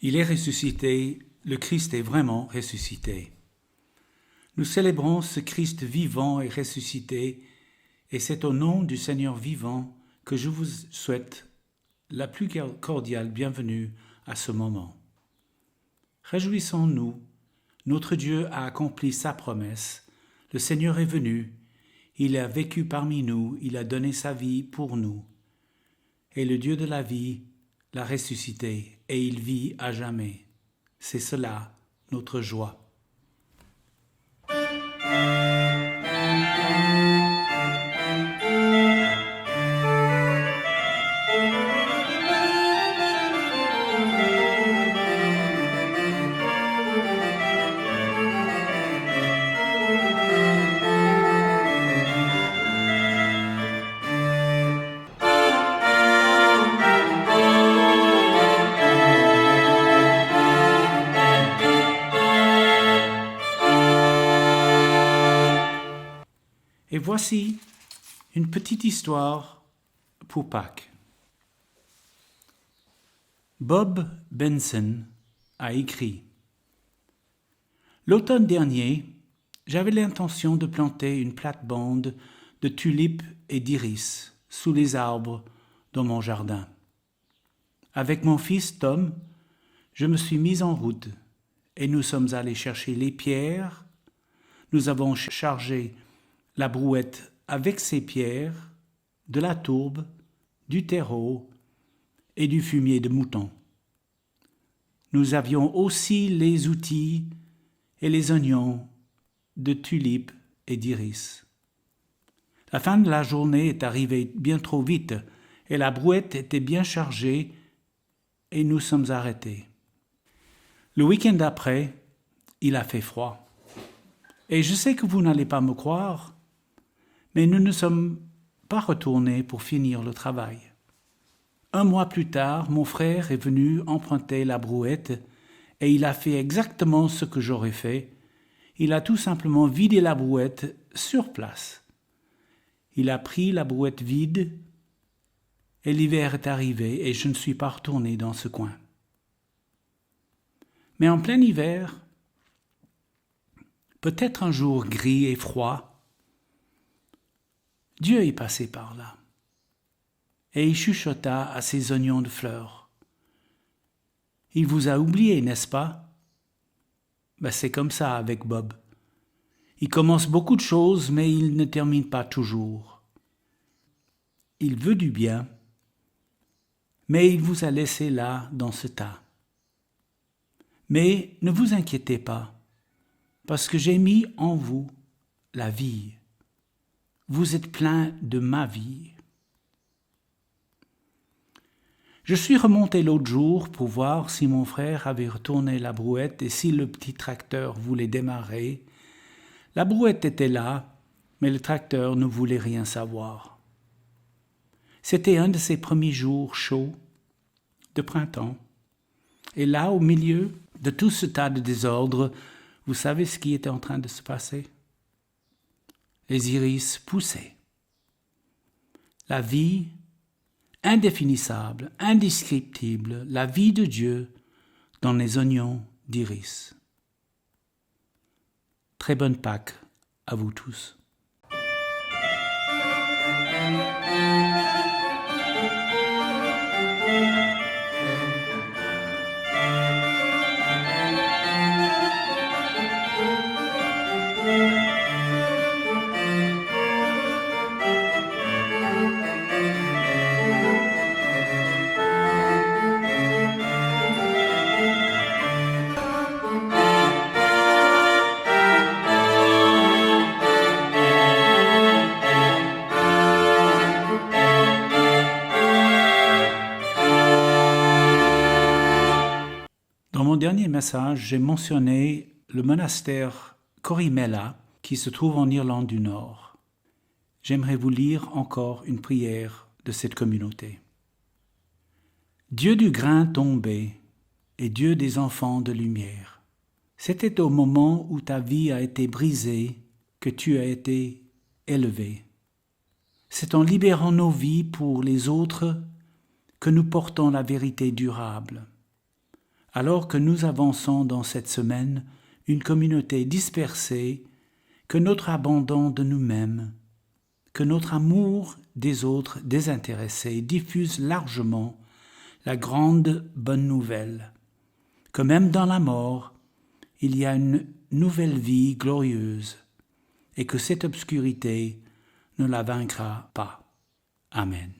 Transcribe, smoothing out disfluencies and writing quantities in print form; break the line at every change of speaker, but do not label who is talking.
Il est ressuscité, le Christ est vraiment ressuscité. Nous célébrons ce Christ vivant et ressuscité, et c'est au nom du Seigneur vivant que je vous souhaite la plus cordiale bienvenue à ce moment. Réjouissons-nous, notre Dieu a accompli sa promesse, le Seigneur est venu, il a vécu parmi nous, il a donné sa vie pour nous. Et le Dieu de la vie l'a ressuscité, et il vit à jamais. C'est cela notre joie. Et voici une petite histoire pour Pâques. Bob Benson a écrit « L'automne dernier, j'avais l'intention de planter une plate-bande de tulipes et d'iris sous les arbres dans mon jardin. Avec mon fils Tom, je me suis mis en route et nous sommes allés chercher les pierres. Nous avons chargé la brouette avec ses pierres, de la tourbe, du terreau et du fumier de mouton. Nous avions aussi les outils et les oignons de tulipes et d'iris. La fin de la journée est arrivée bien trop vite et la brouette était bien chargée et nous sommes arrêtés. Le week-end d'après, il a fait froid. Et je sais que vous n'allez pas me croire, mais nous ne sommes pas retournés pour finir le travail. Un mois plus tard, mon frère est venu emprunter la brouette et il a fait exactement ce que j'aurais fait. Il a tout simplement vidé la brouette sur place. Il a pris la brouette vide et l'hiver est arrivé et je ne suis pas retourné dans ce coin. Mais en plein hiver, peut-être un jour gris et froid, Dieu est passé par là, et il chuchota à ses oignons de fleurs. Il vous a oublié, n'est-ce pas? C'est comme ça avec Bob. Il commence beaucoup de choses, mais il ne termine pas toujours. Il veut du bien, mais il vous a laissé là, dans ce tas. Mais ne vous inquiétez pas, parce que j'ai mis en vous la vie. Vous êtes plein de ma vie. Je suis remonté l'autre jour pour voir si mon frère avait retourné la brouette et si le petit tracteur voulait démarrer. La brouette était là, mais le tracteur ne voulait rien savoir. C'était un de ces premiers jours chauds de printemps. Et là, au milieu de tout ce tas de désordre, vous savez ce qui était en train de se passer? Les iris poussaient. La vie indéfinissable, indescriptible, la vie de Dieu dans les oignons d'iris. Très bonne Pâques à vous tous. Dans mon dernier message, j'ai mentionné le monastère Corrimella qui se trouve en Irlande du Nord. J'aimerais vous lire encore une prière de cette communauté. Dieu du grain tombé et Dieu des enfants de lumière, c'était au moment où ta vie a été brisée que tu as été élevé. C'est en libérant nos vies pour les autres que nous portons la vérité durable. alors que nous avançons dans cette semaine, une communauté dispersée, que notre abandon de nous-mêmes, que notre amour des autres désintéressés diffuse largement la grande bonne nouvelle, que même dans la mort, il y a une nouvelle vie glorieuse, et que cette obscurité ne la vaincra pas. Amen.